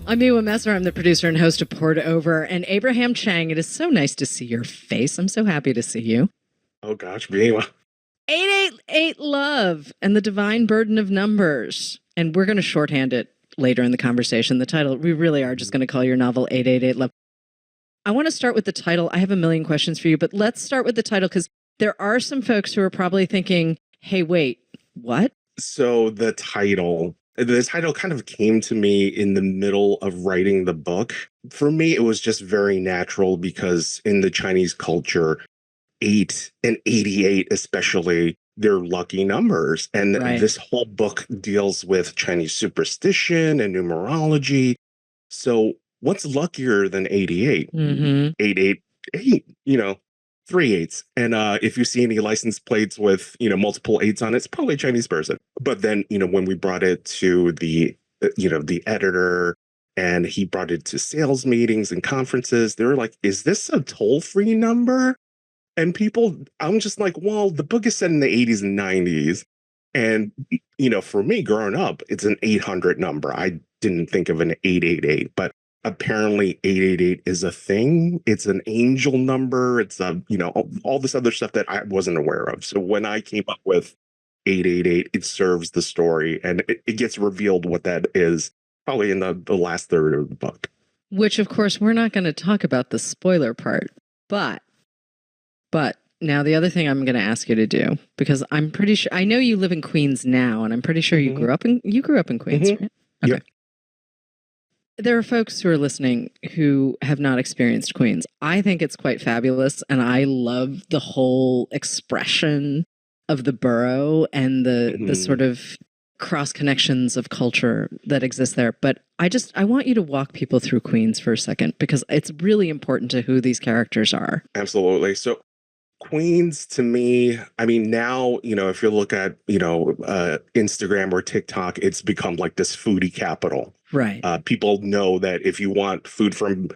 I'm Miwa Messer. I'm the producer and host of Poured Over. And Abraham Chang, it is so nice to see your face. I'm so happy to see you. Oh, gosh, Miwa. 888 Love and the Divine Burden of Numbers. And we're going to shorthand it later in the conversation. The title, we really are just going to call your novel 888 Love. I want to start with the title. I have a million questions for you, but let's start with the title because there are some folks who are probably thinking, hey, wait, what? So the title kind of came to me in the middle of writing the book. For me, it was just very natural because in the Chinese culture, 8 and 88 especially, they're lucky numbers. And this whole book deals with Chinese superstition and numerology. So what's luckier than 88? 888, 3 eights. And if you see any license plates with, multiple eights on it, it's probably a Chinese person. But then, when we brought it to the editor and he brought it to sales meetings and conferences, they were like, is this a toll-free number? And I'm just like, well, the book is set in the 80s and 90s. And, for me growing up, it's an 800 number. I didn't think of an 888, but apparently 888 is a thing. It's an angel number. It's all this other stuff that I wasn't aware of. So when I came up with 888, it serves the story and it gets revealed what that is probably in the last third of the book. Which, of course, we're not going to talk about the spoiler part, but now the other thing I'm going to ask you to do, because I'm pretty sure, I know you live in Queens now, and I'm pretty sure you grew up in Queens, right? Okay. Yep. There are folks who are listening who have not experienced Queens. I think it's quite fabulous, and I love the whole expression of the borough and the sort of cross connections of culture that exist there. But I want you to walk people through Queens for a second, because it's really important to who these characters are. Absolutely. So Queens, to me, I mean, now, if you look at, Instagram or TikTok, it's become like this foodie capital. Right. People know that if you want food from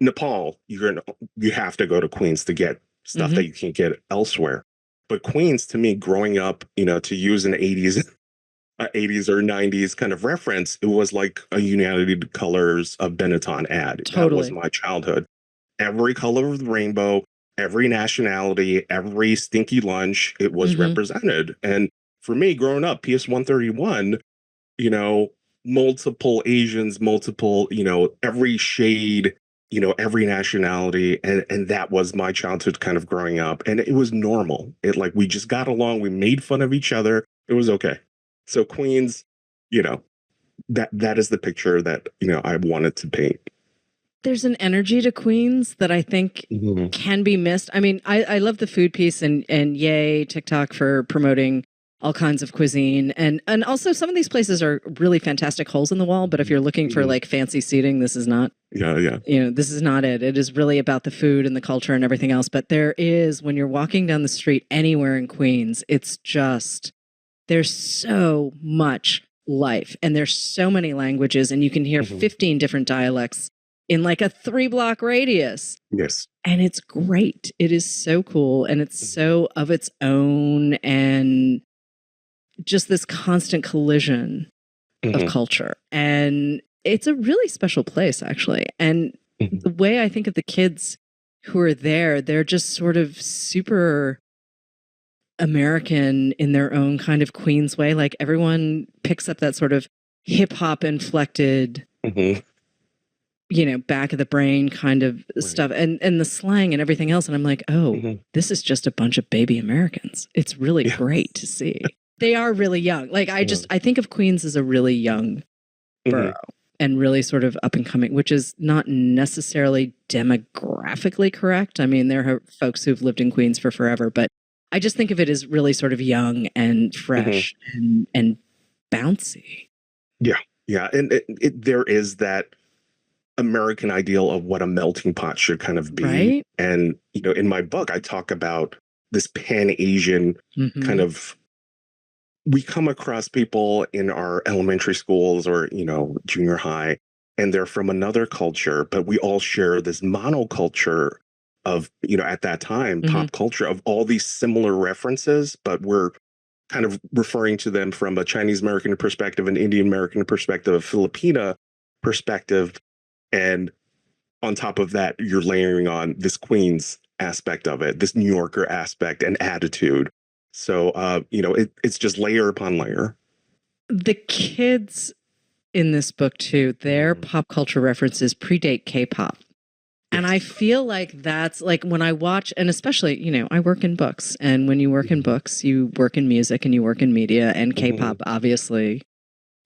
Nepal, you have to go to Queens to get stuff that you can't get elsewhere. But Queens, to me, growing up, to use an 80s or 90s kind of reference, it was like a United Colors of Benetton ad. Totally. That was my childhood. Every color of the rainbow, every nationality, every stinky lunch, it was represented. And for me, growing up, PS 131, multiple Asians, multiple, every shade, every nationality. And that was my childhood kind of growing up. And it was normal. We just got along. We made fun of each other. It was okay. So Queens, that is the picture that, I wanted to paint. There's an energy to Queens that I think can be missed. I mean, I love the food piece and yay, TikTok for promoting all kinds of cuisine. And also some of these places are really fantastic holes in the wall. But if you're looking for like fancy seating, this is not. Yeah. This is not it. It is really about the food and the culture and everything else. But there is, when you're walking down the street anywhere in Queens, it's just, there's so much life and there's so many languages and you can hear 15 different dialects in like a 3-block radius. Yes. And it's great. It is so cool. And it's so of its own and just this constant collision of culture. And it's a really special place, actually. And the way I think of the kids who are there, they're just sort of super American in their own kind of Queens way. Like everyone picks up that sort of hip hop inflected back of the brain kind of stuff and the slang and everything else. And I'm like, this is just a bunch of baby Americans. It's really great to see. They are really young. Like I think of Queens as a really young borough and really sort of up and coming, which is not necessarily demographically correct. I mean, there are folks who've lived in Queens for forever, but I just think of it as really sort of young and fresh and bouncy. Yeah. And there is that American ideal of what a melting pot should kind of be. Right? And, in my book, I talk about this Pan-Asian kind of, we come across people in our elementary schools or, junior high, and they're from another culture, but we all share this monoculture of, at that time, pop culture of all these similar references, but we're kind of referring to them from a Chinese American perspective, an Indian American perspective, a Filipina perspective. And on top of that, you're layering on this Queens aspect of it, this New Yorker aspect and attitude. So, it's just layer upon layer. The kids in this book, too, their pop culture references predate K-pop. And I feel like that's like when I watch, and especially, I work in books. And when you work in books, you work in music and you work in media. And K-pop, obviously,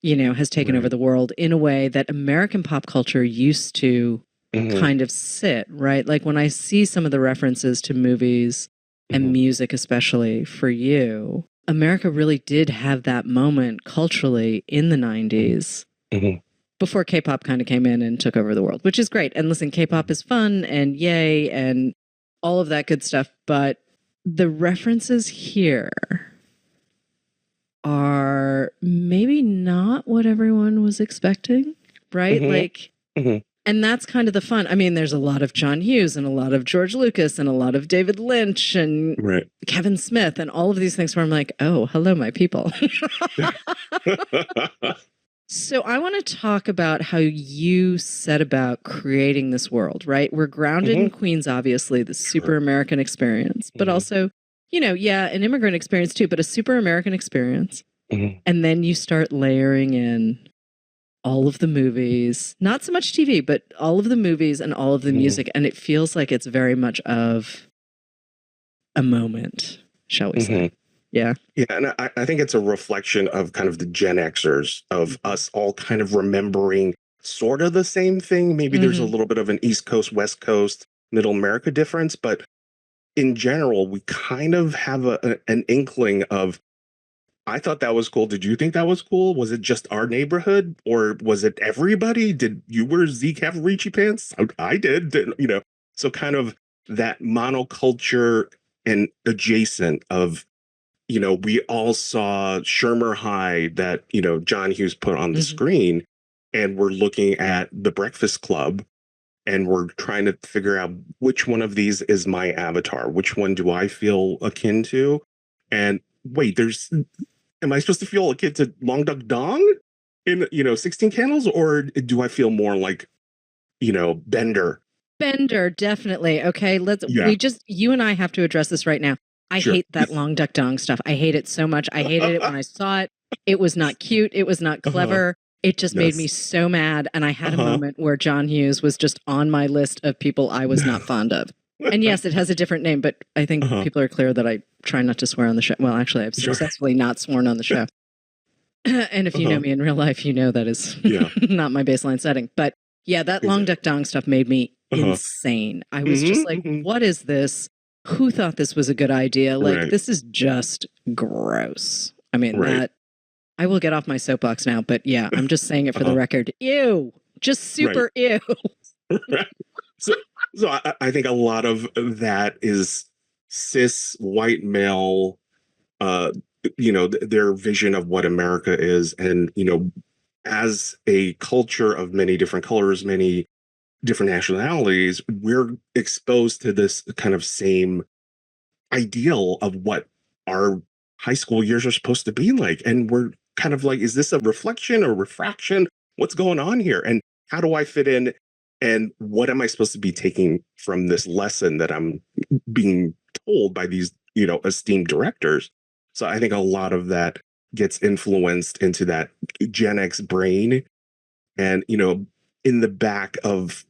has taken over the world in a way that American pop culture used to kind of sit, right? Like when I see some of the references to movies and music, especially for you, America really did have that moment culturally in the 90s before K-pop kind of came in and took over the world, which is great. And listen, K-pop is fun and yay and all of that good stuff. But the references here are maybe not what everyone was expecting, right? And that's kind of the fun. I mean, there's a lot of John Hughes and a lot of George Lucas and a lot of David Lynch and Kevin Smith and all of these things where I'm like, oh, hello, my people. So I want to talk about how you set about creating this world, right? We're grounded in Queens, obviously, the super American experience, but also, an immigrant experience too, but a super American experience. And then you start layering in all of the movies, not so much TV, but all of the movies and all of the music. And it feels like it's very much of a moment, shall we say. Yeah. Yeah. And I think it's a reflection of kind of the Gen Xers, of us all kind of remembering sort of the same thing. Maybe there's a little bit of an East Coast, West Coast, Middle America difference, but in general, we kind of have an inkling of, I thought that was cool. Did you think that was cool? Was it just our neighborhood or was it everybody? Did you wear Z Cavalry pants? I did, so kind of that monoculture and adjacent of, we all saw Shermer High that, John Hughes put on the screen, and we're looking at The Breakfast Club and we're trying to figure out which one of these is my avatar. Which one do I feel akin to? And wait, am I supposed to feel akin to Long Duck Dong in, 16 Candles? Or do I feel more like, Bender? Bender, definitely. Okay, you and I have to address this right now. I hate that Long Duck Dong stuff. I hate it so much. I hated it when I saw it. It was not cute. It was not clever. It just made me so mad. And I had a moment where John Hughes was just on my list of people I was not fond of. And yes, it has a different name, but I think people are clear that I try not to swear on the show. Well, actually, I've successfully not sworn on the show. And if you know me in real life, you know that is not my baseline setting. But yeah, that Long Duck Dong stuff made me insane. I was just like, what is this? Who thought this was a good idea? Like, this is just gross. I mean, that I will get off my soapbox now, but yeah, I'm just saying it for the record. Ew. Just super ew. So I think a lot of that is cis white male, their vision of what America is. And, as a culture of many different colors, many different nationalities, we're exposed to this kind of same ideal of what our high school years are supposed to be like. And we're kind of like, is this a reflection or refraction? What's going on here? And how do I fit in? And what am I supposed to be taking from this lesson that I'm being told by these, esteemed directors? So I think a lot of that gets influenced into that Gen X brain. And, in the back of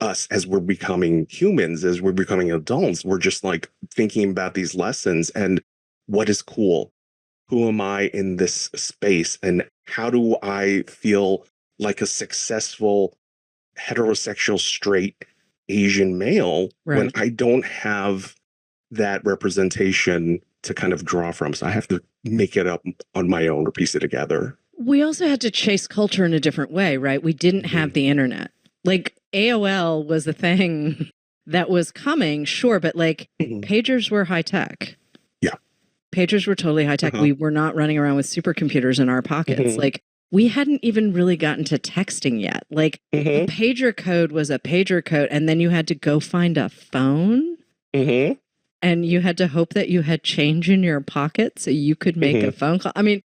us as we're becoming humans, as we're becoming adults, we're just like thinking about these lessons and what is cool? Who am I in this space? And how do I feel like a successful heterosexual straight Asian male when I don't have that representation to kind of draw from? So I have to make it up on my own or piece it together. We also had to chase culture in a different way, right? We didn't have the internet. Like AOL was a thing that was coming, sure, but like pagers were high tech. Yeah. Pagers were totally high tech. We were not running around with supercomputers in our pockets. Like we hadn't even really gotten to texting yet. Like a pager code was a pager code, and then you had to go find a phone. And you had to hope that you had change in your pocket so you could make a phone call. I mean,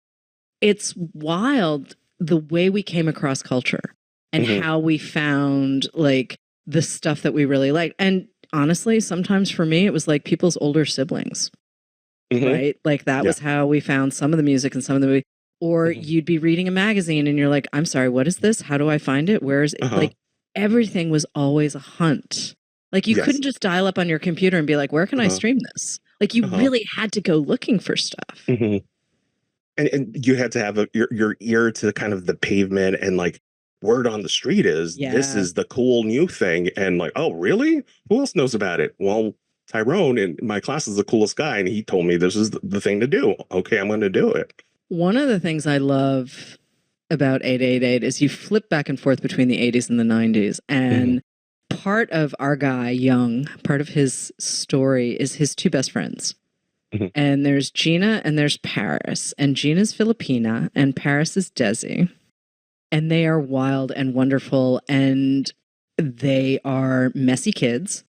it's wild the way we came across culture. and how we found like the stuff that we really liked. And honestly, sometimes for me, it was like people's older siblings, right? Like that was how we found some of the music and some of the movie. Or you'd be reading a magazine and you're like, I'm sorry, what is this? How do I find it? Where is it? Like everything was always a hunt. Like you couldn't just dial up on your computer and be like, where can I stream this? Like you really had to go looking for stuff. And you had to have your ear to kind of the pavement, and like word on the street is this is the cool new thing. And like, oh, really? Who else knows about it? Well, Tyrone in my class is the coolest guy, and he told me this is the thing to do. Okay, I'm going to do it. One of the things I love about 888 is you flip back and forth between the 80s and the 90s. And part of our guy, Young, part of his story is his two best friends. And there's Gina and there's Paris. And Gina's Filipina and Paris is Desi. And they are wild and wonderful. And they are messy kids.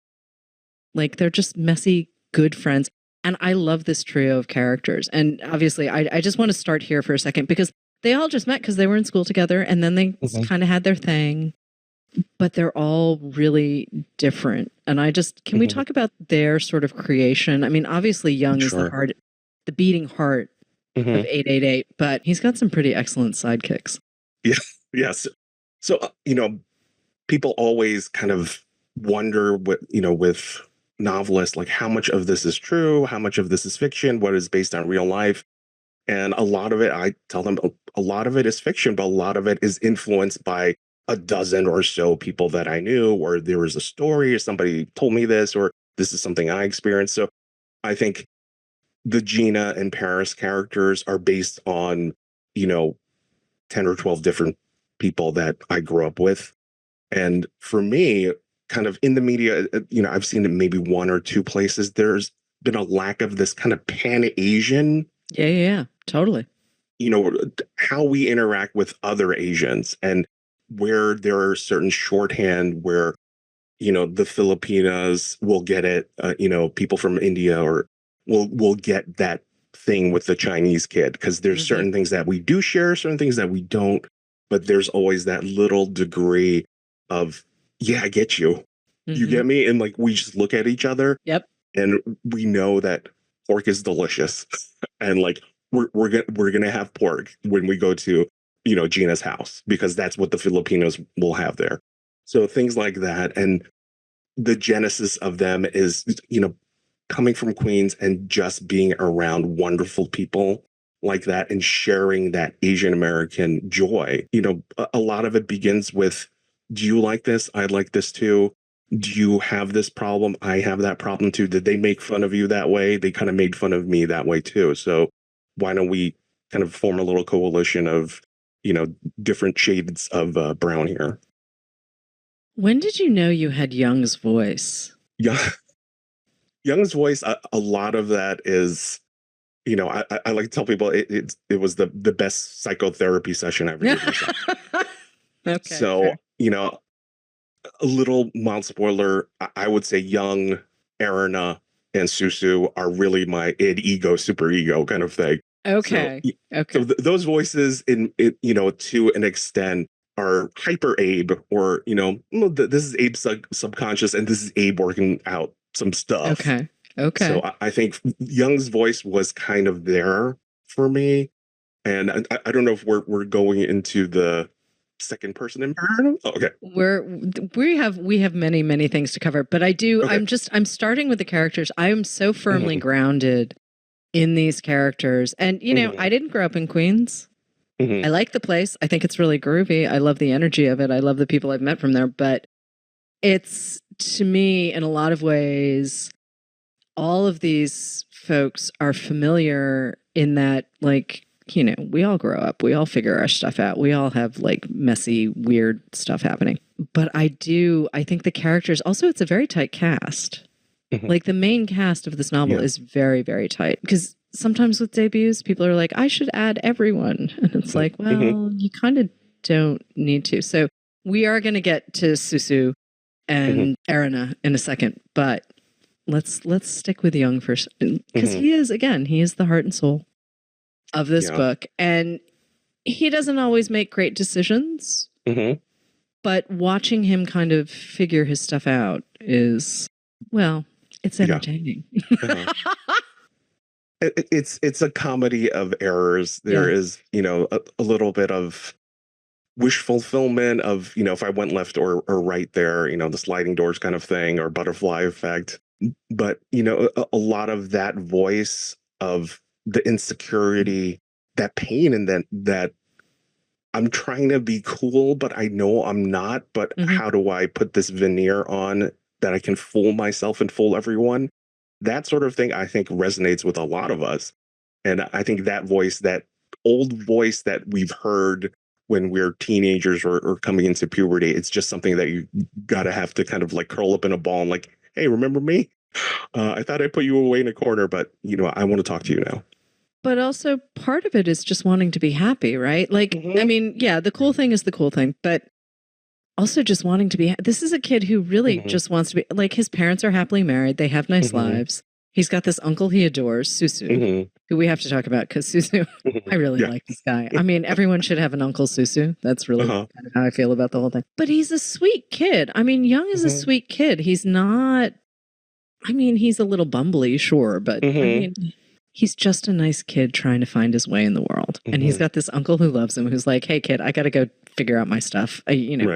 Like they're just messy, good friends. And I love this trio of characters. And obviously, I just want to start here for a second because they all just met because they were in school together and then they kind of had their thing. But they're all really different. And can we talk about their sort of creation? I mean, obviously, Young is the beating heart of 888, but he's got some pretty excellent sidekicks. Yes. So, people always kind of wonder what, with novelists, like how much of this is true, how much of this is fiction, what is based on real life. And a lot of it, I tell them, a lot of it is fiction, but a lot of it is influenced by a dozen or so people that I knew, or there was a story, or somebody told me this, or this is something I experienced. So I think the Gina and Paris characters are based on, 10 or 12 different people that I grew up with. And for me, kind of in the media, I've seen it maybe one or two places. There's been a lack of this kind of Pan-Asian. Yeah, totally. How we interact with other Asians, and where there are certain shorthand where, the Filipinas will get it, people from India or will get that thing with the Chinese kid, because there's certain things that we do share, certain things that we don't, but there's always that little degree of, yeah, I get you. You get me? And like, we just look at each other. Yep. And we know that pork is delicious. And like, we're gonna have pork when we go to, Gina's house, because that's what the Filipinos will have there. So things like that. And the genesis of them is, coming from Queens and just being around wonderful people like that and sharing that Asian American joy. A lot of it begins with, do you like this? I like this too. Do you have this problem? I have that problem too. Did they make fun of you that way? They kind of made fun of me that way too. So why don't we kind of form a little coalition of, different shades of brown here? When did you know you had Young's voice? Yeah. Young's voice, a lot of that is, I like to tell people it was the best psychotherapy session I ever did myself. Okay. So, fair. A little mild spoiler, I would say Young, Erina, and Susu are really my id, ego, super ego kind of thing. Okay. So those voices to an extent are hyper Abe, or, this is Abe's subconscious and this is Abe working out some stuff. Okay. So I think Young's voice was kind of there for me. And I don't know if we're going into the second person imperative. Oh, okay. We have many things to cover, but I do. Okay. I'm starting with the characters. I am so firmly grounded in these characters, and I didn't grow up in Queens. I like the place. I think it's really groovy. I love the energy of it. I love the people I've met from there. But it's, to me, in a lot of ways, all of these folks are familiar in that, like, we all grow up. We all figure our stuff out. We all have like messy, weird stuff happening. But I think the characters, also, it's a very tight cast. Like the main cast of this novel is very, very tight. Because sometimes with debuts, people are like, I should add everyone. And it's like, well, you kind of don't need to. So we are going to get to Susu and Erina in a second. But let's stick with Young first. Because he is the heart and soul of this book. And he doesn't always make great decisions. But watching him kind of figure his stuff out is, well, it's entertaining. Yeah. It's a comedy of errors. There is, a little bit of wish fulfillment of, if I went left or right there, the sliding doors kind of thing, or butterfly effect. But, a lot of that voice of the insecurity, that pain, and that I'm trying to be cool, but I know I'm not. But how do I put this veneer on that I can fool myself and fool everyone? That sort of thing, I think, resonates with a lot of us. And I think that voice, that old voice that we've heard when we're teenagers or coming into puberty, it's just something that you gotta have to kind of like curl up in a ball and like, hey, remember me? I thought I put you away in a corner, but I want to talk to you now. But also part of it is just wanting to be happy, right? Like, I mean, yeah, the cool thing is the cool thing, but also just wanting to be. This is a kid who really just wants to be, like, his parents are happily married. They have nice lives. He's got this uncle he adores, Susu, who we have to talk about because Susu, I really like this guy. I mean, everyone should have an Uncle Susu. That's really kind of how I feel about the whole thing. But he's a sweet kid. I mean, Young is a sweet kid. He's not, I mean, he's a little bumbly, sure, but I mean, he's just a nice kid trying to find his way in the world. And he's got this uncle who loves him, who's like, hey, kid, I got to go figure out my stuff,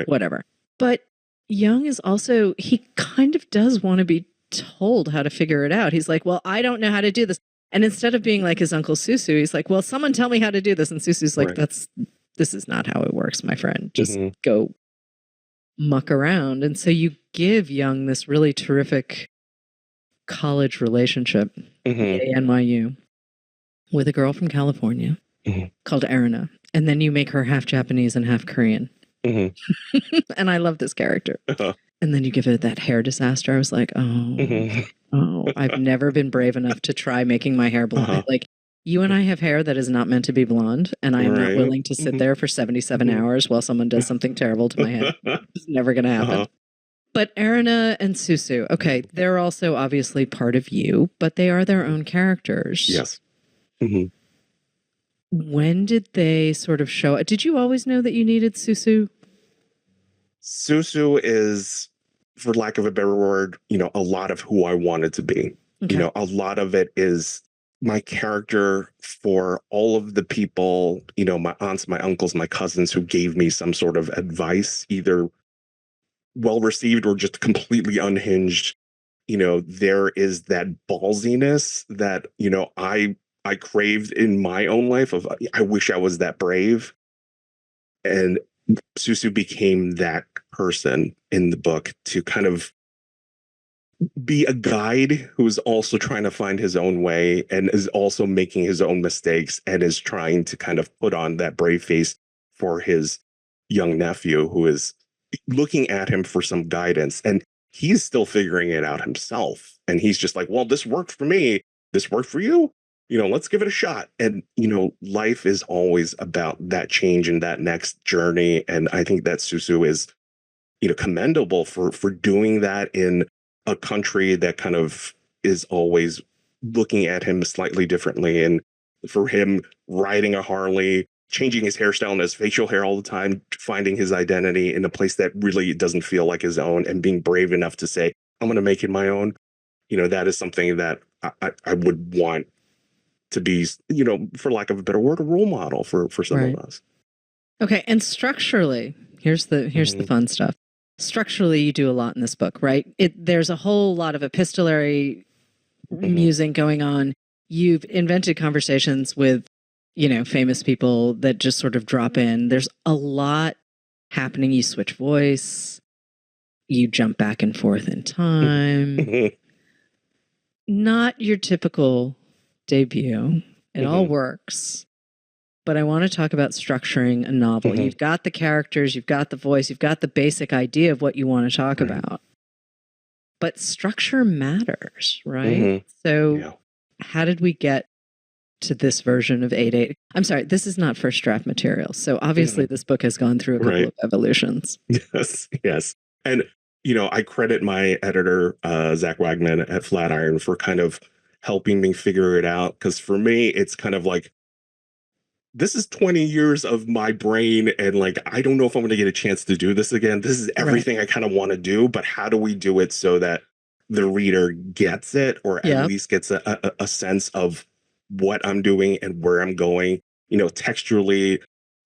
whatever. But Young is also, he kind of does want to be told how to figure it out. He's like, well, I don't know how to do this. And instead of being like his Uncle Susu, he's like, well, someone tell me how to do this. And Susu's like, this is not how it works, my friend. Just go muck around. And so you give Young this really terrific college relationship at NYU with a girl from California called Erina. And then you make her half Japanese and half Korean. And I love this character. And then you give it that hair disaster. I was like, I've never been brave enough to try making my hair blonde. Like, you and I have hair that is not meant to be blonde, and I am not willing to sit there for 77 hours while someone does something terrible to my head. It's never going to happen. But Erina and Susu, okay, they're also obviously part of you, but they are their own characters. Yes. When did they sort of show? Did you always know that you needed Susu? Susu is, for lack of a better word, a lot of who I wanted to be. Okay. A lot of it is my character for all of the people, my aunts, my uncles, my cousins who gave me some sort of advice, either well received or just completely unhinged. There is that ballsiness that, I craved in my own life of, I wish I was that brave. And Susu became that person in the book to kind of be a guide who's also trying to find his own way and is also making his own mistakes and is trying to kind of put on that brave face for his young nephew who is looking at him for some guidance. And he's still figuring it out himself. And he's just like, well, this worked for me. This worked for you. Let's give it a shot. And, life is always about that change and that next journey. And I think that Susu is, commendable for doing that in a country that kind of is always looking at him slightly differently. And for him riding a Harley, changing his hairstyle and his facial hair all the time, finding his identity in a place that really doesn't feel like his own and being brave enough to say, I'm going to make it my own. That is something that I would want to be, for lack of a better word, a role model for some of us. Okay. And structurally, here's the fun stuff. Structurally, you do a lot in this book, right? There's a whole lot of epistolary musing going on. You've invented conversations with, famous people that just sort of drop in. There's a lot happening. You switch voice. You jump back and forth in time. Not your typical debut. It all works. But I want to talk about structuring a novel. You've got the characters, you've got the voice, you've got the basic idea of what you want to talk about. But structure matters, right? So how did we get to this version of 8-8? I'm sorry, this is not first draft material. So obviously this book has gone through a couple of evolutions. Yes. And, I credit my editor, Zach Wagman at Flatiron, for kind of helping me figure it out. Because for me, it's kind of like, this is 20 years of my brain, and like, I don't know if I'm going to get a chance to do this again. This is everything I kind of want to do, but how do we do it so that the reader gets it, or at least gets a sense of what I'm doing and where I'm going, textually,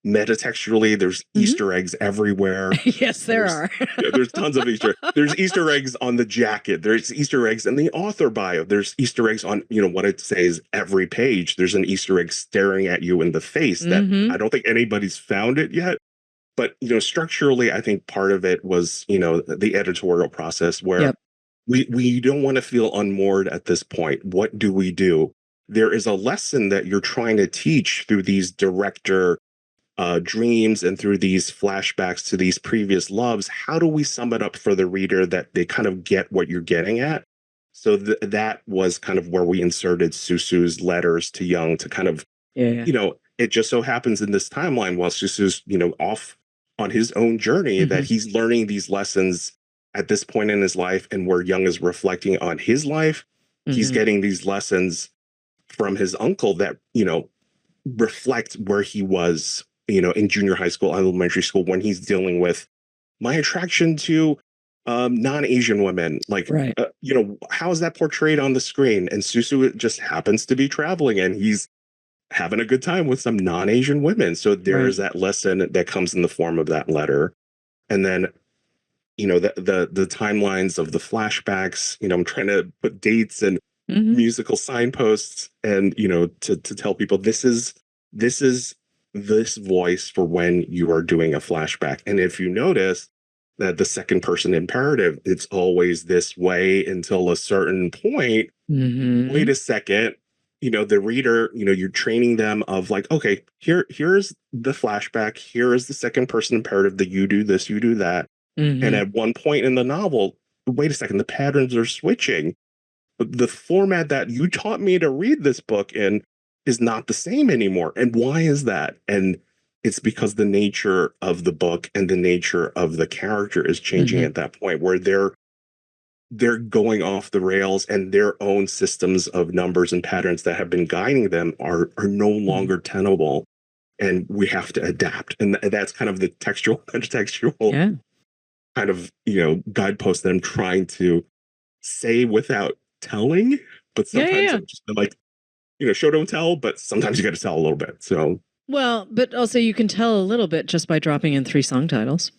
metatextually. There's Easter eggs everywhere. Yes, are. There's tons of there's Easter eggs on the jacket. There's Easter eggs in the author bio. There's Easter eggs on, what it says every page. There's an Easter egg staring at you in the face that I don't think anybody's found it yet. But, structurally, I think part of it was, the editorial process where we don't want to feel unmoored at this point. What do we do? There is a lesson that you're trying to teach through these director dreams and through these flashbacks to these previous loves. How do we sum it up for the reader that they kind of get what you're getting at? So that was kind of where we inserted Susu's letters to Young to kind of, it just so happens in this timeline while Susu's, off on his own journey that he's learning these lessons at this point in his life, and where Young is reflecting on his life. He's getting these lessons from his uncle that, reflect where he was, in junior high school, elementary school, when he's dealing with my attraction to non-Asian women. Like, how is that portrayed on the screen? And Susu just happens to be traveling, and he's having a good time with some non-Asian women. So there is that lesson that comes in the form of that letter. And then, the timelines of the flashbacks, I'm trying to put dates and musical signposts and, to tell people this is this voice for when you are doing a flashback. And if you notice that the second person imperative, it's always this way until a certain point. Wait a second. The reader, you're training them of like, okay, here's the flashback. Here is the second person imperative that you do this, you do that. And at one point in the novel, wait a second, the patterns are switching. But the format that you taught me to read this book in is not the same anymore. And why is that? And it's because the nature of the book and the nature of the character is changing at that point, where they're going off the rails, and their own systems of numbers and patterns that have been guiding them are no longer tenable, and we have to adapt. And that's kind of the textual kind of, guidepost that I'm trying to say without telling, but sometimes I'm just like, show don't tell, but sometimes you got to tell a little bit. So, well, but also you can tell a little bit just by dropping in 3 song titles.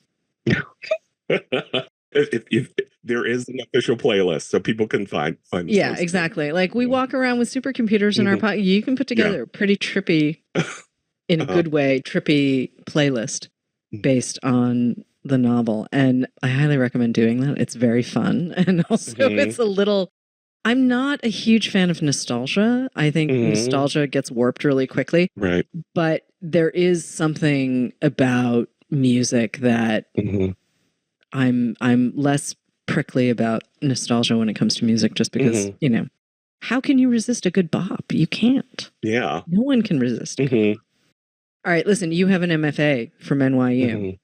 If there is an official playlist, so people can find exactly. Like we walk around with supercomputers in our pocket. You can put together a pretty trippy, in a good way, trippy playlist based on the novel, and I highly recommend doing that. It's very fun, and also it's a little. I'm not a huge fan of nostalgia. I think nostalgia gets warped really quickly. Right. But there is something about music that I'm less prickly about nostalgia when it comes to music, just because, how can you resist a good bop? You can't. Yeah. No one can resist. All right, listen, you have an MFA from NYU.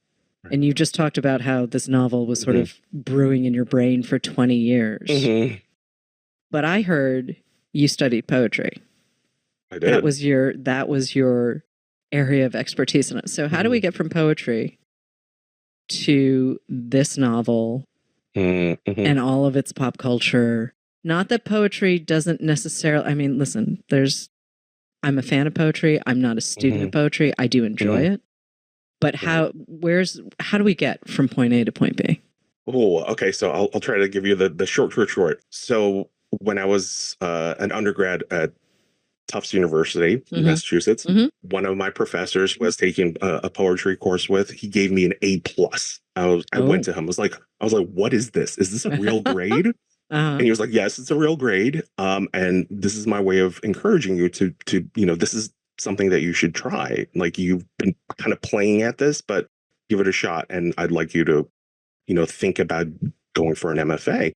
And you just talked about how this novel was sort of brewing in your brain for 20 years. But I heard you studied poetry. I did. That was your area of expertise in it. So how do we get from poetry to this novel and all of its pop culture? Not that poetry doesn't necessarily, I mean, listen, I'm a fan of poetry. I'm not a student of poetry. I do enjoy it. But how do we get from point A to point B? Oh, okay. So I'll try to give you the short. So when I was an undergrad at Tufts University in Massachusetts, one of my professors was taking a poetry course with. He gave me an A+. I went to him. I was like, what is this? Is this a real grade? And he was like, yes, it's a real grade. And this is my way of encouraging you to this is something that you should try. Like, you've been kind of playing at this, but give it a shot. And I'd like you to, think about going for an MFA.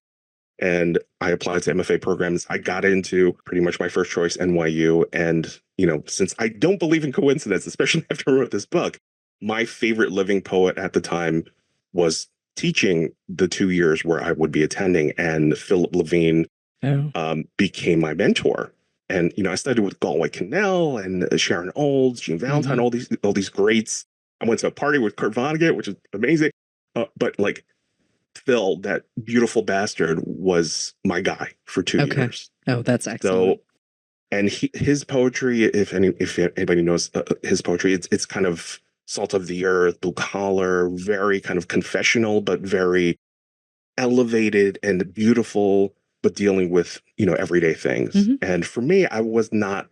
And I applied to MFA programs. I got into pretty much my first choice, NYU. And, since I don't believe in coincidence, especially after I wrote this book, my favorite living poet at the time was teaching the 2 years where I would be attending. And Philip Levine became my mentor. And, I studied with Galway Cannell and Sharon Olds, Gene Valentine, all these greats. I went to a party with Kurt Vonnegut, which is amazing. But like Phil, that beautiful bastard, was my guy for 2 years. Oh, that's excellent. So, and his poetry, if anybody knows his poetry, it's kind of salt of the earth, blue collar, very kind of confessional, but very elevated and beautiful, but dealing with, everyday things. And for me, I was not,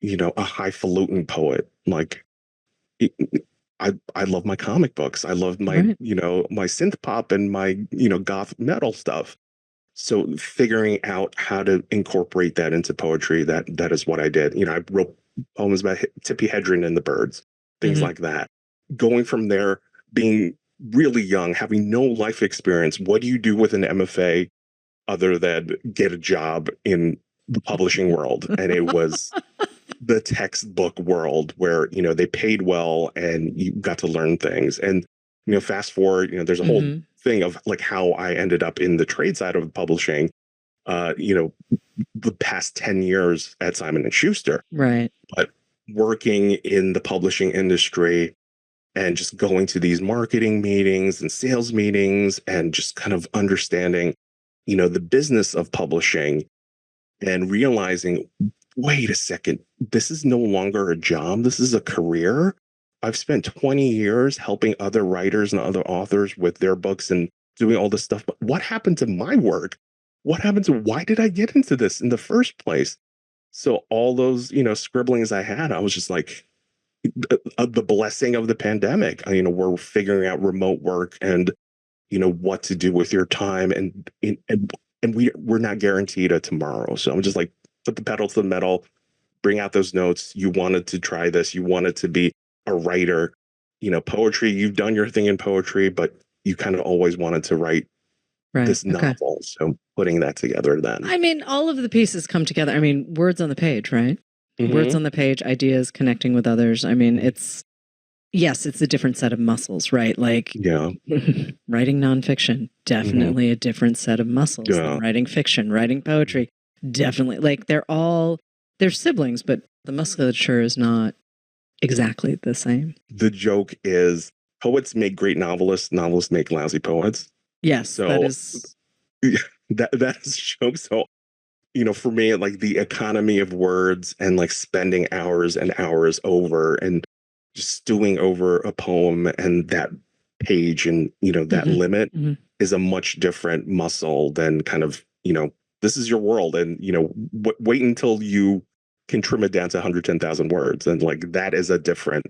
a highfalutin poet. Like, I love my comic books. I love my, my synth pop and my, goth metal stuff. So figuring out how to incorporate that into poetry, that is what I did. I wrote poems about Tippi Hedren and the birds, things like that. Going from there, being really young, having no life experience, what do you do with an MFA other than get a job in the publishing world? And it was the textbook world where, they paid well and you got to learn things. And, fast forward, there's a whole thing of like how I ended up in the trade side of publishing, the past 10 years at Simon & Schuster. Right. But working in the publishing industry and just going to these marketing meetings and sales meetings and just kind of understanding, the business of publishing and realizing, wait a second, this is no longer a job. This is a career. I've spent 20 years helping other writers and other authors with their books and doing all this stuff. But what happened to my work? What happened to, why did I get into this in the first place? So all those, scribblings I had, I was just like, the blessing of the pandemic. We're figuring out remote work and, what to do with your time. And we're not guaranteed a tomorrow. So I'm just like, put the pedal to the metal, bring out those notes. You wanted to try this. You wanted to be a writer, poetry. You've done your thing in poetry, but you kind of always wanted to write this novel. So putting that together then. I mean, all of the pieces come together. I mean, words on the page, right? Words on the page, ideas, connecting with others. I mean, it's a different set of muscles, right? Like writing nonfiction, definitely a different set of muscles than writing fiction, writing poetry. Definitely. Like they're siblings, but the musculature is not exactly the same. The joke is poets make great novelists, novelists make lousy poets. Yes, so that is that is a joke. So, for me, like the economy of words and like spending hours and hours over and just stewing over a poem and that page and, that limit is a much different muscle than kind of, this is your world. And, wait until you can trim it down to 110,000 words. And like, that is a different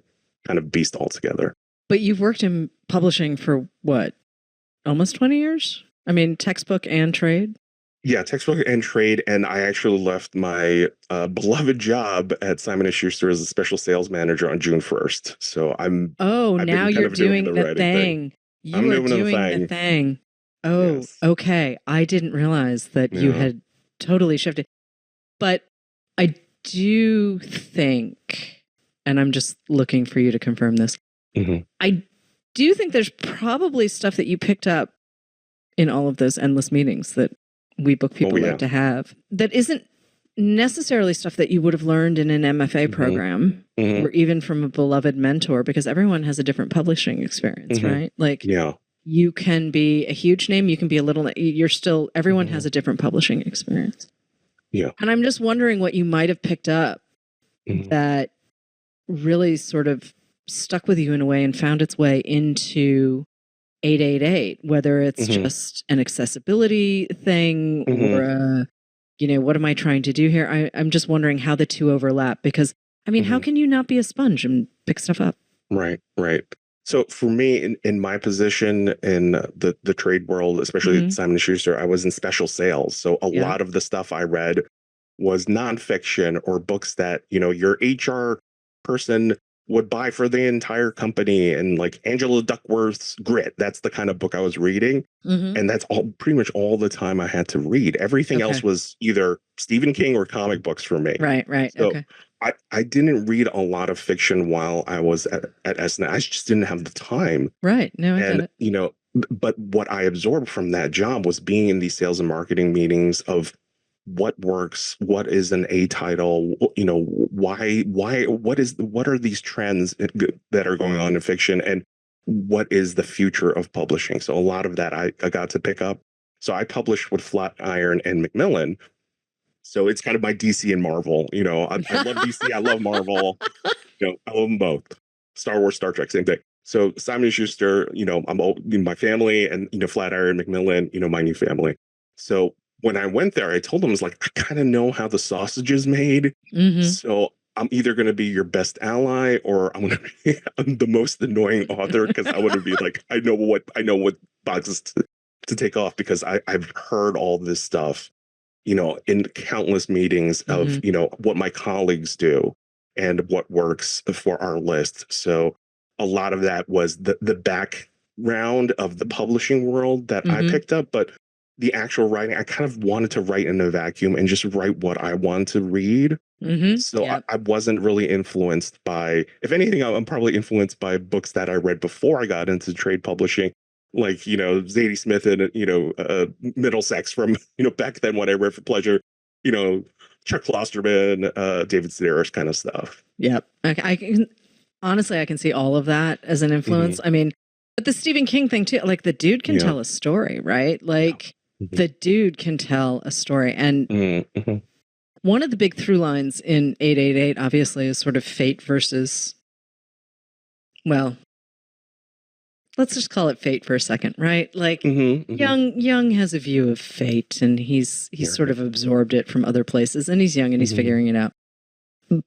kind of beast altogether. But you've worked in publishing for what? Almost 20 years? I mean, textbook and trade? Yeah, textbook and trade. And I actually left my beloved job at Simon & Schuster as a special sales manager on June 1st. So now you're doing the thing. You are doing the thing. Oh, yes. Okay. I didn't realize that you had totally shifted. But I do think, and I'm just looking for you to confirm this, I do think there's probably stuff that you picked up in all of those endless meetings that we book people like to have that isn't necessarily stuff that you would have learned in an MFA program or even from a beloved mentor, because everyone has a different publishing experience, right? Like you can be a huge name, you can be a little, everyone has a different publishing experience. Yeah. And I'm just wondering what you might have picked up that really sort of stuck with you in a way and found its way into 888, whether it's just an accessibility thing or what am I trying to do here? I'm just wondering how the two overlap, because I mean, how can you not be a sponge and pick stuff up? Right. So for me, in my position in the trade world, especially at Simon & Schuster, I was in special sales. So a lot of the stuff I read was nonfiction or books that, your HR person would buy for the entire company, and like Angela Duckworth's Grit. That's the kind of book I was reading. And that's pretty much all the time I had to read. Everything else was either Stephen King or comic books for me. Right. So I didn't read a lot of fiction while I was at SNL. I just didn't have the time. Right. No, I get it. But what I absorbed from that job was being in these sales and marketing meetings of what works, what is an A title, what are these trends that are going on in fiction, and what is the future of publishing. So a lot of that I got to pick up. So I published with Flatiron and Macmillan. So it's kind of my DC and Marvel. I love DC, I love Marvel. I love them both. Star Wars, Star Trek, same thing. So Simon & Schuster, I'm my family, and Flatiron, Macmillan, my new family. So when I went there, I told them, I was like, I kind of know how the sausage is made. Mm-hmm. So I'm either going to be your best ally, or I'm going to be the most annoying author, because I want to be like, I know what boxes to take off, because I've heard all this stuff, in countless meetings of, what my colleagues do and what works for our list. So a lot of that was the background of the publishing world that I picked up, but the actual writing, I kind of wanted to write in a vacuum and just write what I wanted to read. So I wasn't really influenced by, if anything, I'm probably influenced by books that I read before I got into trade publishing, like, Zadie Smith and, Middlesex from, back then, when I read for pleasure, Chuck Klosterman, David Sedaris kind of stuff. Yep. Okay. Honestly, I can see all of that as an influence. I mean, but the Stephen King thing too, like the dude can tell a story, right? Like the dude can tell a story. And one of the big through lines in 888, obviously, is sort of fate versus, well, let's just call it fate for a second, right? Like Young has a view of fate, and he's sort of absorbed it from other places, and he's young and he's figuring it out.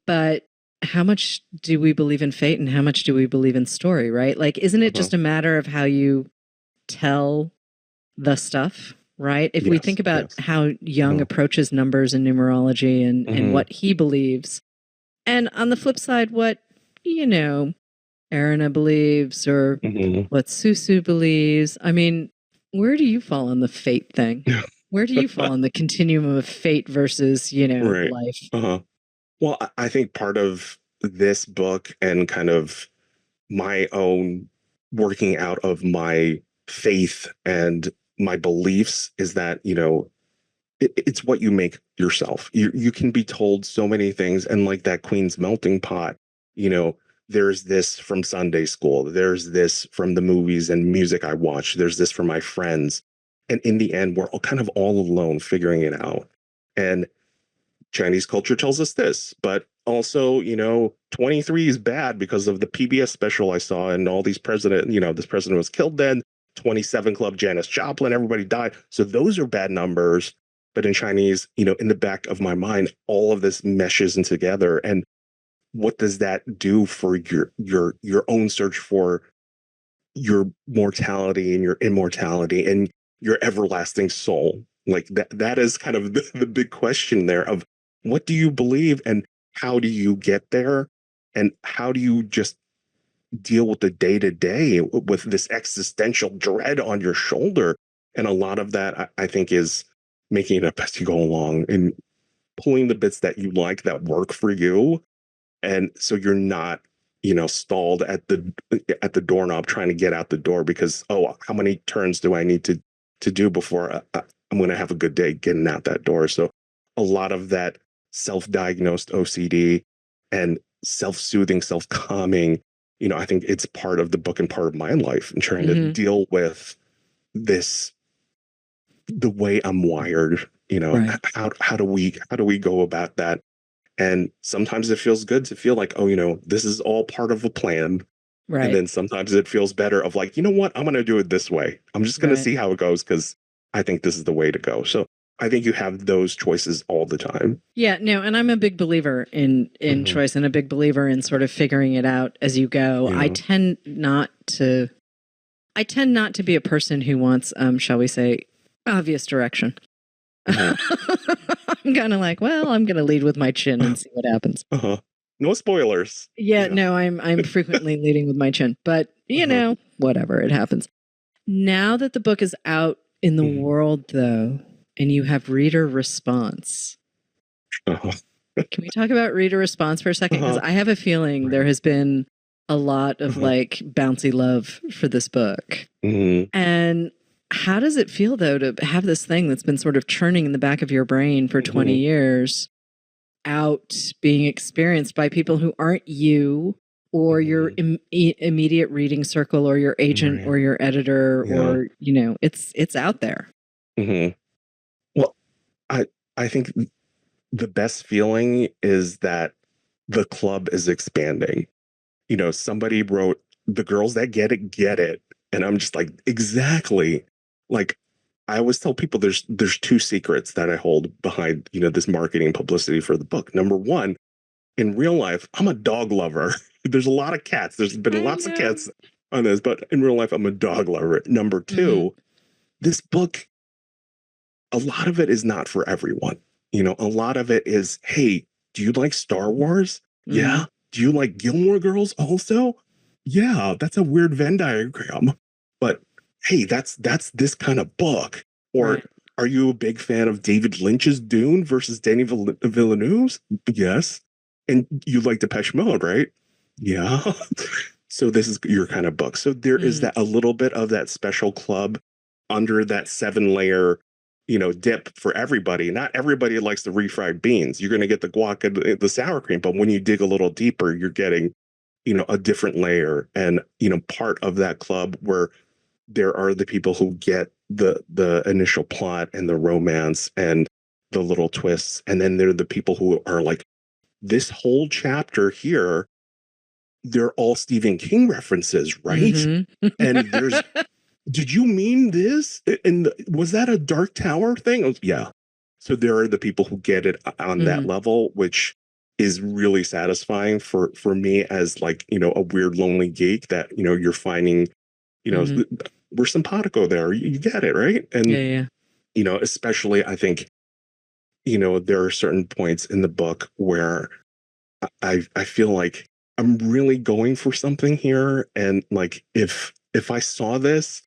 But how much do we believe in fate, and how much do we believe in story, right? Like, isn't it just a matter of how you tell the stuff, right? If we think about how Young approaches numbers and numerology and what he believes, and on the flip side, what, Erina believes, or what Susu believes. I mean, where do you fall on the fate thing? Where do you fall on the continuum of fate versus, life? Well, I think part of this book and kind of my own working out of my faith and my beliefs is that, it's what you make yourself. You can be told so many things, and like that Queen's melting pot, there's this from Sunday school, there's this from the movies and music I watch, there's this from my friends. And in the end, we're all alone figuring it out. And Chinese culture tells us this, but also, 23 is bad because of the PBS special I saw, and all these this president was killed then. 27 Club, Janis Joplin, everybody died. So those are bad numbers. But in Chinese, in the back of my mind, all of this meshes in together. And what does that do for your own search for your mortality and your immortality and your everlasting soul? Like that is kind of the big question there of, what do you believe, and how do you get there, and how do you just deal with the day-to-day with this existential dread on your shoulder? And a lot of that, I think, is making it up as you go along and pulling the bits that you like, that work for you. And so you're not, stalled at the doorknob trying to get out the door because, how many turns do I need to do before I'm going to have a good day getting out that door? So a lot of that self-diagnosed OCD and self-soothing, self-calming, I think it's part of the book and part of my life, and trying to deal with this, the way I'm wired, Right. how do we go about that? And sometimes it feels good to feel like, this is all part of a plan. Right. And then sometimes it feels better of like, you know what, I'm going to do it this way. I'm just going to see how it goes, because I think this is the way to go. So I think you have those choices all the time. Yeah, no, and I'm a big believer in choice, and a big believer in sort of figuring it out as you go. I tend not to be a person who wants, shall we say, obvious direction. I'm kind of like, well, I'm going to lead with my chin and see what happens. No spoilers. Yeah, no, I'm frequently leading with my chin, but whatever, it happens. Now that the book is out in the world, though, and you have reader response. Can we talk about reader response for a second? Because I have a feeling there has been a lot of like bouncy love for this book. And how does it feel, though, to have this thing that's been sort of churning in the back of your brain for 20 years out being experienced by people who aren't you or your immediate reading circle or your agent or your editor or, it's out there. Well, I think the best feeling is that the club is expanding. Somebody wrote, "The girls that get it." And I'm just like, exactly. Like, I always tell people there's two secrets that I hold behind, this marketing publicity for the book. Number one, in real life, I'm a dog lover. There's a lot of cats. There's been lots of cats on this, but in real life, I'm a dog lover. Number two, this book, a lot of it is not for everyone. A lot of it is, hey, do you like Star Wars? Yeah. Do you like Gilmore Girls also? Yeah, that's a weird Venn diagram. But hey, that's this kind of book. Or are you a big fan of David Lynch's Dune versus Denis Villeneuve's? Yes. And you like Depeche Mode, right? Yeah. So this is your kind of book. So there is that a little bit of that special club under that 7-layer dip for everybody. Not everybody likes the refried beans. You're going to get the guac and the sour cream, but when you dig a little deeper, you're getting, a different layer. And, part of that club where there are the people who get the initial plot and the romance and the little twists. And then there are the people who are like, this whole chapter here, they're all Stephen King references, right? And there's, did you mean this? And was that a Dark Tower thing? Yeah. So there are the people who get it on that level, which is really satisfying for me as like, a weird, lonely geek that, you're finding, we're simpatico there. You get it, right? And, especially I think, there are certain points in the book where I feel like I'm really going for something here. And like, if I saw this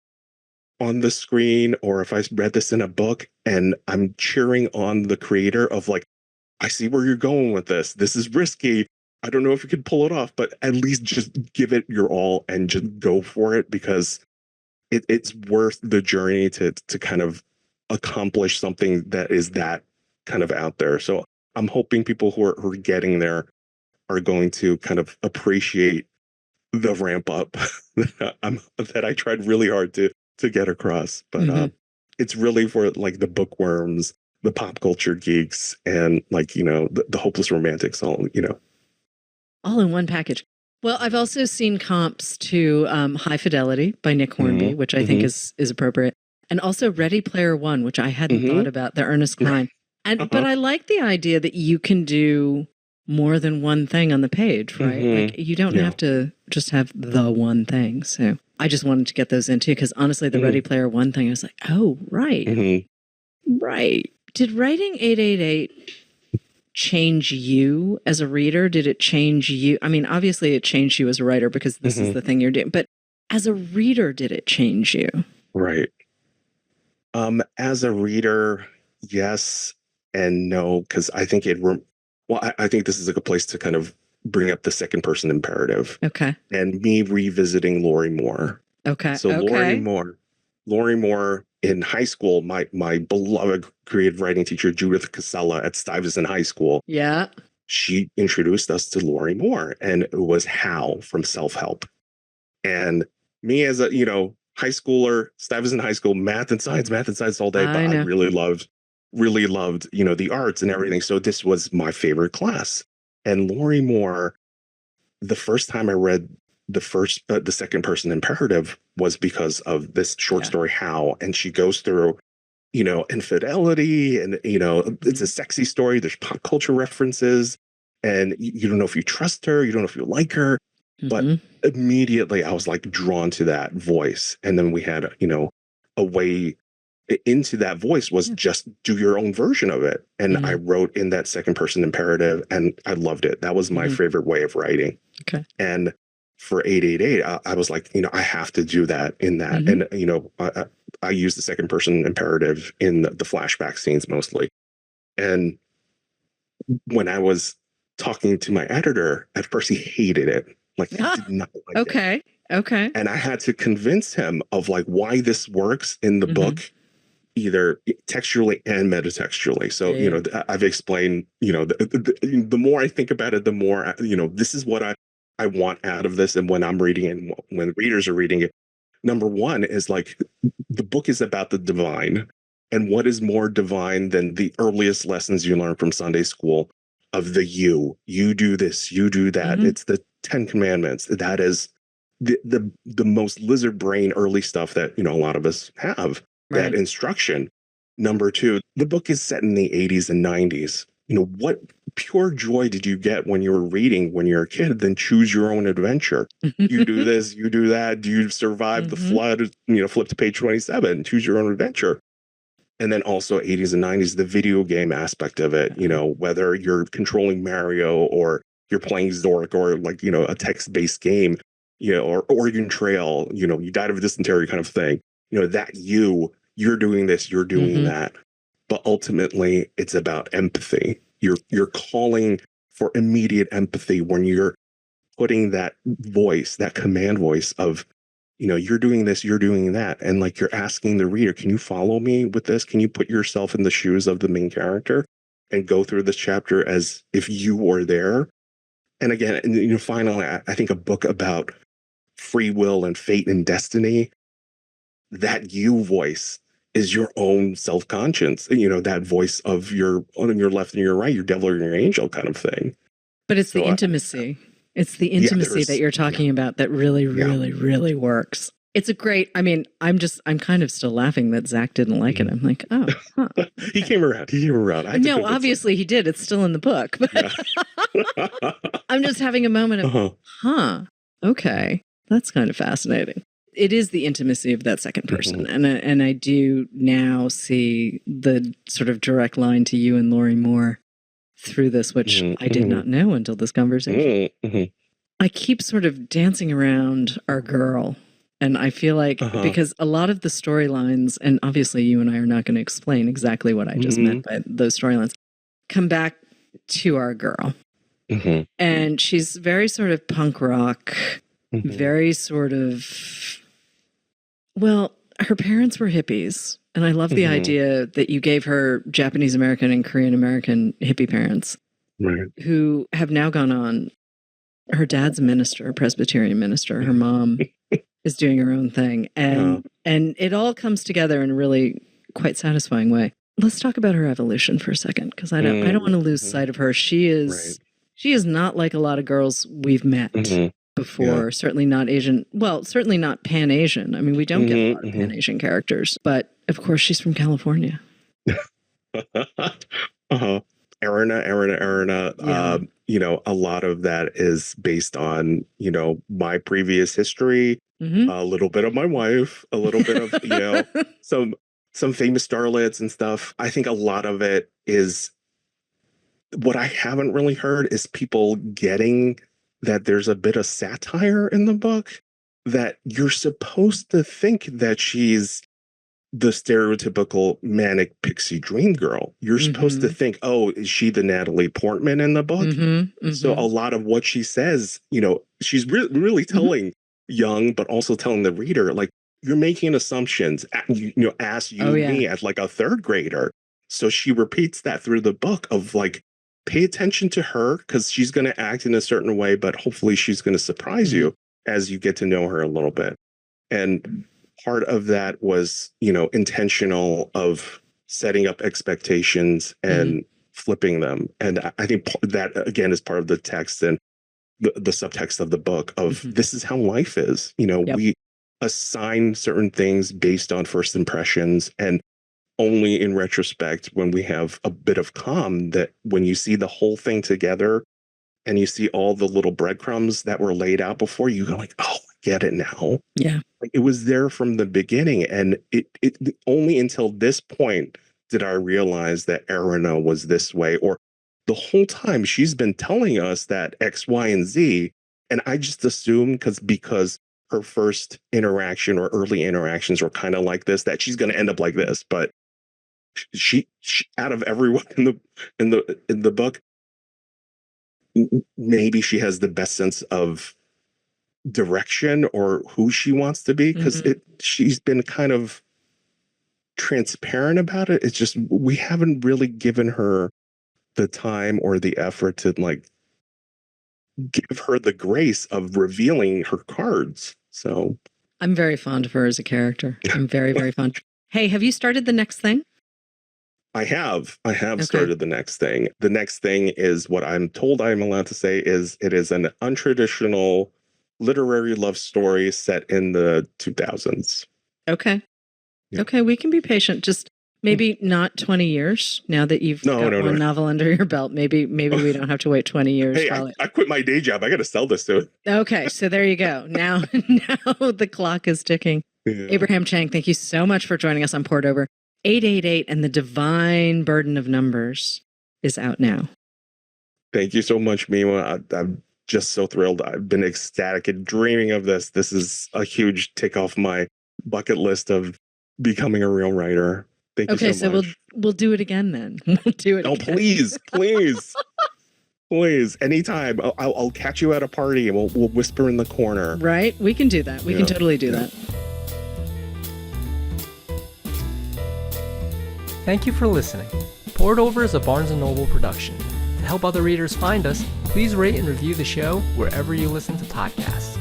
on the screen or if I read this in a book and I'm cheering on the creator of like, I see where you're going with this. This is risky. I don't know if you could pull it off, but at least just give it your all and just go for it because it's worth the journey to kind of accomplish something that is that kind of out there. So I'm hoping people who are getting there are going to kind of appreciate the ramp up that I tried really hard to get across. But it's really for like the bookworms, the pop culture geeks, and like, the hopeless romantics, all in one package. Well, I've also seen comps to High Fidelity by Nick Hornby, which I think is appropriate. And also Ready Player One, which I hadn't thought about, the Ernest Cline. And but I like the idea that you can do more than one thing on the page, right? Like you don't have to just have the one thing. So I just wanted to get those in too, because honestly, the Ready Player One thing, I was like, oh, right. Right. Did writing 888 change you as a reader? Did it change you? I mean, obviously it changed you as a writer because this is the thing you're doing, but as a reader, did it change you? Right. As a reader, yes and no, because I think I think this is a good place to kind of bring up the second person imperative. Okay. And me revisiting Lori Moore. Okay. So Lori Moore in high school, my beloved creative writing teacher, Judith Casella at Stuyvesant High School. Yeah. She introduced us to Lori Moore, and it was Hal from Self-Help. And me as a, high schooler, Stuyvesant High School, math and science all day, but I really loved, the arts and everything. So this was my favorite class. And Lori Moore, the first time I read the second person imperative was because of this short story, How, and she goes through, infidelity and, it's a sexy story. There's pop culture references and you don't know if you trust her. You don't know if you like her, but immediately I was like drawn to that voice. And then we had, a way into that voice was just do your own version of it. And I wrote in that second person imperative and I loved it. That was my favorite way of writing. Okay. And for 888, I was like, I have to do that in that. And, I use the second person imperative in the flashback scenes mostly. And when I was talking to my editor, at first he hated it. Like he did not like it. Okay. And I had to convince him of like why this works in the book, either textually and metatextually. So, you know, I've explained, you know, the more I think about it, the more, you know, this is what I want out of this. And when I'm reading it, and when readers are reading it, number one is like the book is about the divine. And what is more divine than the earliest lessons you learn from Sunday school of the you do this, you do that. It's the 10 commandments. That is the most lizard brain early stuff that, you know, a lot of us have, that instruction. Number two, the book is set in the 80s and 90s. You know, what pure joy did you get when you were reading when you're a kid? Then choose your own adventure. You do this, you do that. Do you survive the flood? You know, flip to page 27, choose your own adventure. And then also 80s and 90s, the video game aspect of it, you know, whether you're controlling Mario or you're playing Zork or like, you know, a text-based game, you know, or Oregon Trail, you know, you died of dysentery kind of thing. You know, that you're doing this, you're doing that. But ultimately, it's about empathy. You're calling for immediate empathy when you're putting that voice, that command voice of, you know, you're doing this, you're doing that. And like you're asking the reader, can you follow me with this? Can you put yourself in the shoes of the main character and go through this chapter as if you were there? And again, and, you know, finally, I think a book about free will and fate and destiny, that you voice is your own self-conscience, you know, that voice of your on your left and your right, your devil or your angel kind of thing. But it's the intimacy. It's the intimacy that you're talking about that really, really, really works. It's a great, I mean, I'm kind of still laughing that Zach didn't like it. I'm like, oh, huh. He came around. No, obviously he did. It's still in the book. But I'm just having a moment of, okay, that's kind of fascinating. It is the intimacy of that second person. And I do now see the sort of direct line to you and Lori Moore through this, which I did not know until this conversation. I keep sort of dancing around our girl. And I feel like because a lot of the storylines, and obviously you and I are not going to explain exactly what I just meant by those storylines, come back to our girl. And she's very sort of punk rock, very sort of, well, her parents were hippies. And I love the idea that you gave her Japanese American and Korean American hippie parents who have now gone on. Her dad's a minister, a Presbyterian minister. Her mom is doing her own thing. And it all comes together in a really quite satisfying way. Let's talk about her evolution for a second, because I don't want to lose sight of her. She is not like a lot of girls we've met before. Certainly not Asian. Well, certainly not Pan-Asian. I mean, we don't get a lot of Pan-Asian characters, but of course she's from California. Erina. You know, a lot of that is based on, you know, my previous history, a little bit of my wife, a little bit of, you know, some famous starlets and stuff. I think a lot of it is what I haven't really heard is people getting that there's a bit of satire in the book, that you're supposed to think that she's the stereotypical manic pixie dream girl. You're supposed to think, oh, is she the Natalie Portman in the book? So a lot of what she says, you know, she's really telling young, but also telling the reader, like, you're making assumptions, you know, ask me as like a third grader. So she repeats that through the book of like, pay attention to her because she's going to act in a certain way, but hopefully she's going to surprise you as you get to know her a little bit. And part of that was, you know, intentional of setting up expectations and flipping them. And I think that, again, is part of the text and the subtext of the book of this is how life is. You know, we assign certain things based on first impressions, and only in retrospect, when we have a bit of calm, that when you see the whole thing together and you see all the little breadcrumbs that were laid out before you, go like, oh, I get it now. Yeah. Like, it was there from the beginning. And it only until this point did I realize that Erina was this way, or the whole time she's been telling us that X, Y, and Z. And I just assumed because her first interaction or early interactions were kind of like this, that she's going to end up like this. But she out of everyone in the book, maybe she has the best sense of direction or who she wants to be, because she's been kind of transparent about it. It's just we haven't really given her the time or the effort to like give her the grace of revealing her cards. So I'm very fond of her as a character. I'm very, very fond. Hey, have you started the next thing? I have started the next thing. The next thing is what I'm told I'm allowed to say is it is an untraditional literary love story set in the 2000s. Okay. Yeah. Okay, we can be patient. Just maybe not 20 years now that you've got one novel under your belt. Maybe we don't have to wait 20 years. Hey, I quit my day job. I got to sell this soon. Okay, so there you go. Now the clock is ticking. Yeah. Abraham Chang, thank you so much for joining us on Poured Over. 888 and the Divine Burden of Numbers is out now. Thank you so much, Miwa. I'm just so thrilled. I've been ecstatic and dreaming of this. This is a huge tick off my bucket list of becoming a real writer. Thank you so much. Okay, so we'll do it again then. We'll do it again. Please. Please, anytime. I'll catch you at a party and we'll whisper in the corner. Right? We can do that. We can totally do that. Thank you for listening. Poured Over is a Barnes & Noble production. To help other readers find us, please rate and review the show wherever you listen to podcasts.